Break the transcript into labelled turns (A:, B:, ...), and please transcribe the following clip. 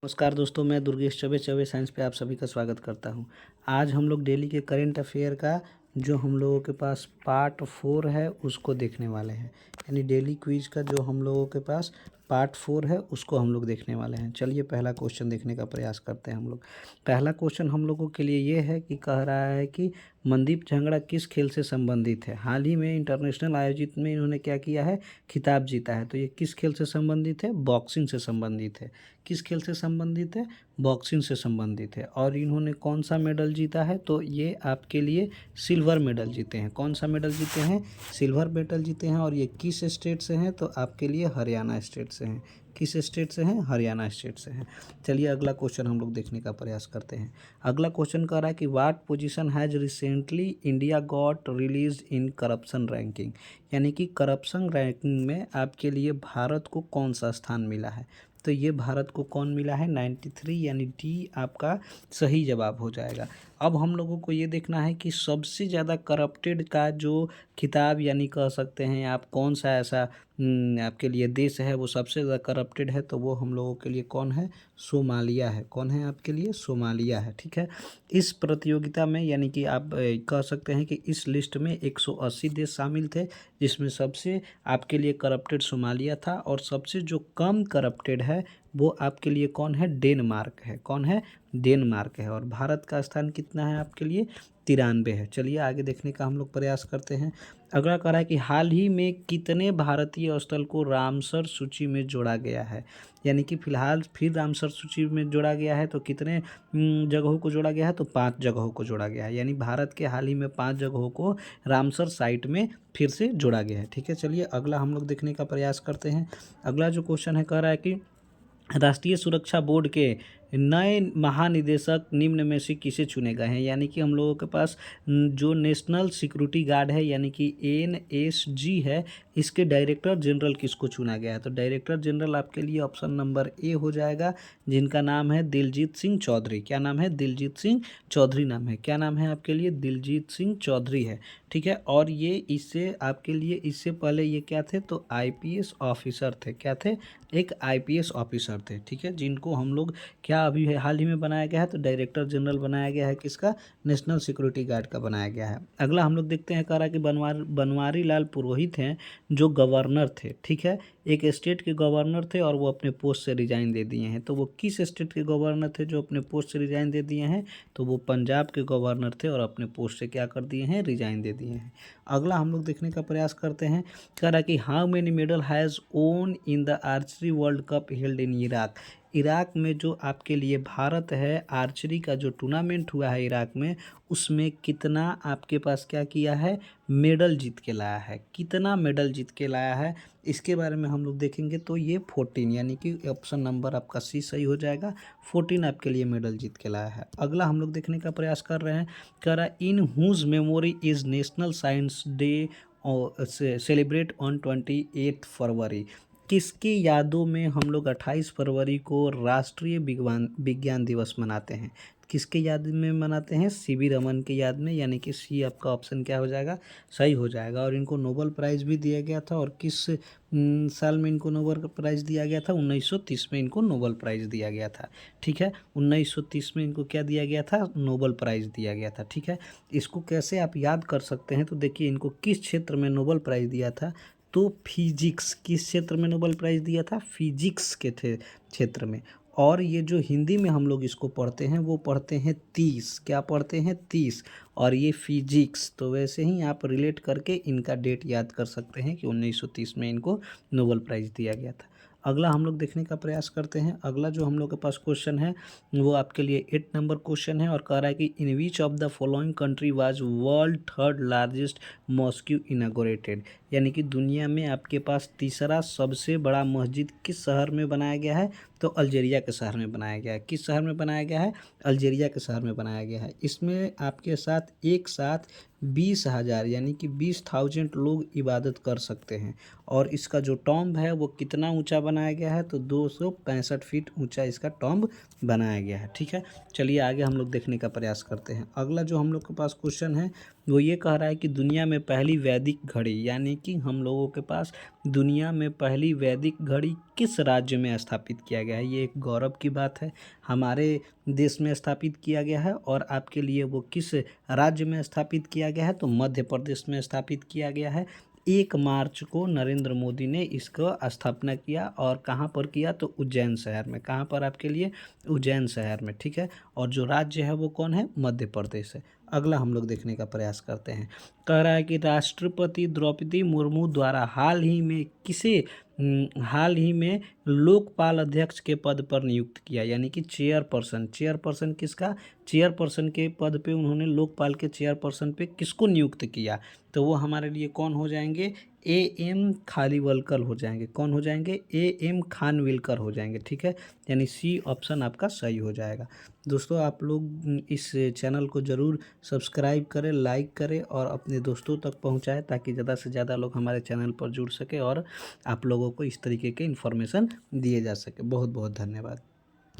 A: नमस्कार दोस्तों, मैं दुर्गेश चौबे साइंस पे आप सभी का स्वागत करता हूँ। आज हम लोग डेली के करंट अफेयर का जो हम लोगों के पास पार्ट 4 है उसको देखने वाले हैं। यानी डेली क्विज का जो हम लोगों के पास पार्ट 4 है उसको हम लोग देखने वाले हैं। चलिए पहला क्वेश्चन देखने का प्रयास करते हैं हम लोग। पहला क्वेश्चन हम लोगों के लिए ये है कि कह रहा है कि मनदीप झंगड़ा किस खेल से संबंधित है। हाल ही में इंटरनेशनल आयोजित में इन्होंने क्या किया है, खिताब जीता है। तो ये किस खेल से संबंधित है, बॉक्सिंग से संबंधित है। किस खेल से संबंधित है, बॉक्सिंग से संबंधित है। और इन्होंने कौन सा मेडल जीता है, तो ये आपके लिए सिल्वर मेडल जीते हैं। कौन सा मेडल जीते हैं, सिल्वर मेडल जीते हैं। और ये किस स्टेट से हैं, तो आपके लिए हरियाणा स्टेट से हैं। किस स्टेट से हैं, हरियाणा स्टेट से हैं। चलिए अगला क्वेश्चन हम लोग देखने का प्रयास करते हैं। अगला क्वेश्चन कह रहा है कि what position has recently India got release in corruption ranking. यानी कि करप्शन रैंकिंग में आपके लिए भारत को कौन सा स्थान मिला है। तो ये भारत को कौन मिला है, 93, यानी डी आपका सही जवाब हो जाएगा। अब हम लोगों को ये देखना है कि सबसे ज़्यादा करप्टेड का जो खिताब यानी कह सकते हैं आप, कौन सा ऐसा आपके लिए देश है वो सबसे ज़्यादा करप्टेड है। तो वो हम लोगों के लिए कौन है, सोमालिया है। कौन है आपके लिए, सोमालिया है। ठीक है, इस प्रतियोगिता में यानी कि आप कह सकते हैं कि इस लिस्ट में 180 देश शामिल थे, जिसमें सबसे आपके लिए करप्टेड सोमालिया था। और सबसे जो कम करप्टेड है वो आपके लिए कौन है, डेनमार्क है। कौन है, डेनमार्क है। और भारत का स्थान कितना है आपके लिए, 93 है। चलिए आगे देखने का हम लोग प्रयास करते हैं। अगला कह रहा है कि हाल ही में कितने भारतीय स्थल को रामसर सूची में जोड़ा गया है। यानी कि फिलहाल फिर रामसर सूची में जोड़ा गया है। तो कितने जगहों को जोड़ा गया है, तो 5 जगहों को जोड़ा गया है। यानी भारत के हाल ही में 5 जगहों को रामसर साइट में फिर से जोड़ा गया है। ठीक है, चलिए अगला हम लोग देखने का प्रयास करते हैं। अगला जो क्वेश्चन है कह रहा है कि राष्ट्रीय सुरक्षा बोर्ड के नए महानिदेशक निम्न में से किसे चुने गए हैं। यानी कि हम लोगों के पास जो नेशनल सिक्योरिटी गार्ड है यानी कि NSG है, इसके डायरेक्टर जनरल किसको चुना गया है। तो डायरेक्टर जनरल आपके लिए ऑप्शन नंबर ए हो जाएगा, जिनका नाम है दिलजीत सिंह चौधरी। क्या नाम है, दिलजीत सिंह चौधरी नाम है। क्या नाम है आपके लिए, दिलजीत सिंह चौधरी है। ठीक है, और ये इससे आपके लिए इससे पहले ये क्या थे, तो IPS ऑफिसर थे। क्या थे, एक IPS ऑफिसर थे। ठीक है, जिनको हम लोग क्या अभी है हाल ही में बनाया गया है, तो डायरेक्टर जनरल बनाया गया है किसका, नेशनल सिक्योरिटी गार्ड का बनाया गया है। अगला हम लोग देखते हैं, कह रहा है कि बनवारी लाल पुरोहित हैं जो गवर्नर थे। ठीक है, एक स्टेट के गवर्नर थे और वो अपने पोस्ट से रिजाइन दे दिए हैं। तो वो किस स्टेट के गवर्नर थे जो अपने पोस्ट से रिजाइन दे दिए हैं, तो वो पंजाब के गवर्नर थे और अपने पोस्ट से क्या कर दिए हैं, रिजाइन दे दिए हैं। अगला हम लोग देखने का प्रयास करते हैं। कह रहा है कि how many medal has own in the archery world cup held in Iraq. Iraq में जो आपके लिए भारत है, आर्चरी का जो टूर्नामेंट हुआ है इराक में, उसमें कितना आपके पास क्या किया है, मेडल जीत के लाया है। कितना मेडल जीत के लाया है, इसके बारे में हम लोग देखेंगे। तो ये 14, यानी कि ऑप्शन नंबर आपका सी सही हो जाएगा। 14 आपके लिए मेडल जीत के लाया है। अगला हम लोग देखने का प्रयास कर रहे हैं। कह रहा है in whose memory is national science day celebrate on 28 फरवरी। किसकी यादों में हम लोग 28 फरवरी को राष्ट्रीय विज्ञान दिवस मनाते हैं। किसके याद में मनाते हैं, CV रमन की याद में। यानी कि सी आपका ऑप्शन क्या हो जाएगा, सही हो जाएगा। और इनको नोबेल प्राइज़ भी दिया गया था। और किस साल में इनको नोबेल प्राइज़ दिया गया था, 1930 में इनको नोबेल प्राइज़ दिया गया था। ठीक है, 1930 में इनको क्या दिया गया था, नोबेल प्राइज़ दिया गया था। ठीक है, इसको कैसे आप याद कर सकते हैं, तो देखिए इनको किस क्षेत्र में नोबेल प्राइज़ दिया था, तो फिजिक्स। किस क्षेत्र में नोबेल प्राइज़ दिया था, फिजिक्स के थे क्षेत्र में। और ये जो हिंदी में हम लोग इसको पढ़ते हैं वो पढ़ते हैं 30। क्या पढ़ते हैं, 30। और ये फिजिक्स। तो वैसे ही आप रिलेट करके इनका डेट याद कर सकते हैं कि 1930 में इनको नोबेल प्राइज़ दिया गया था। अगला हम लोग देखने का प्रयास करते हैं। अगला जो हम लोग के पास क्वेश्चन है वो आपके लिए 8 नंबर क्वेश्चन है। और कह रहा है कि in which of the following country was world third largest mosque inaugurated. यानी कि दुनिया में आपके पास तीसरा सबसे बड़ा मस्जिद किस शहर में बनाया गया है, तो अल्जीरिया के शहर में बनाया गया है। किस शहर में बनाया गया है, अल्जीरिया के शहर में बनाया गया है। इसमें आपके साथ एक साथ 20,000 यानी कि 20,000 लोग इबादत कर सकते हैं। और इसका जो टॉम्ब है वो कितना ऊंचा बनाया गया है, तो 265 फीट ऊंचा इसका टॉम्ब बनाया गया है। ठीक है, चलिए आगे हम लोग देखने का प्रयास करते हैं। अगला जो हम लोग के पास क्वेश्चन है वो ये कह रहा है कि दुनिया में पहली वैदिक घड़ी, यानी कि हम लोगों के पास दुनिया में पहली वैदिक घड़ी किस राज्य में स्थापित किया गया है। ये एक गौरव की बात है, हमारे देश में स्थापित किया गया है। और आपके लिए वो किस राज्य में स्थापित किया गया है, तो मध्य प्रदेश में स्थापित किया गया है। 1 मार्च को नरेंद्र मोदी ने इसका स्थापना किया, और कहाँ पर किया, तो उज्जैन शहर में। कहाँ पर आपके लिए, उज्जैन शहर में। ठीक है, और जो राज्य है वो कौन है, मध्य प्रदेश है। अगला हम लोग देखने का प्रयास करते हैं। कह रहा है कि राष्ट्रपति द्रौपदी मुर्मू द्वारा हाल ही में लोकपाल अध्यक्ष के पद पर नियुक्त किया, यानी कि चेयरपर्सन किसका, चेयरपर्सन के पद पे उन्होंने लोकपाल के चेयरपर्सन पे किसको नियुक्त किया, तो वो हमारे लिए कौन हो जाएंगे, AM खानविलकर हो जाएंगे। कौन हो जाएंगे, AM खानविलकर हो जाएंगे। ठीक है, यानी सी ऑप्शन आपका सही हो जाएगा। दोस्तों आप लोग इस चैनल को ज़रूर सब्सक्राइब करें, लाइक करें और अपने दोस्तों तक पहुंचाएं, ताकि ज़्यादा से ज़्यादा लोग हमारे चैनल पर जुड़ सके और आप लोगों को इस तरीके के इन्फॉर्मेशन दिए जा सके। बहुत बहुत धन्यवाद।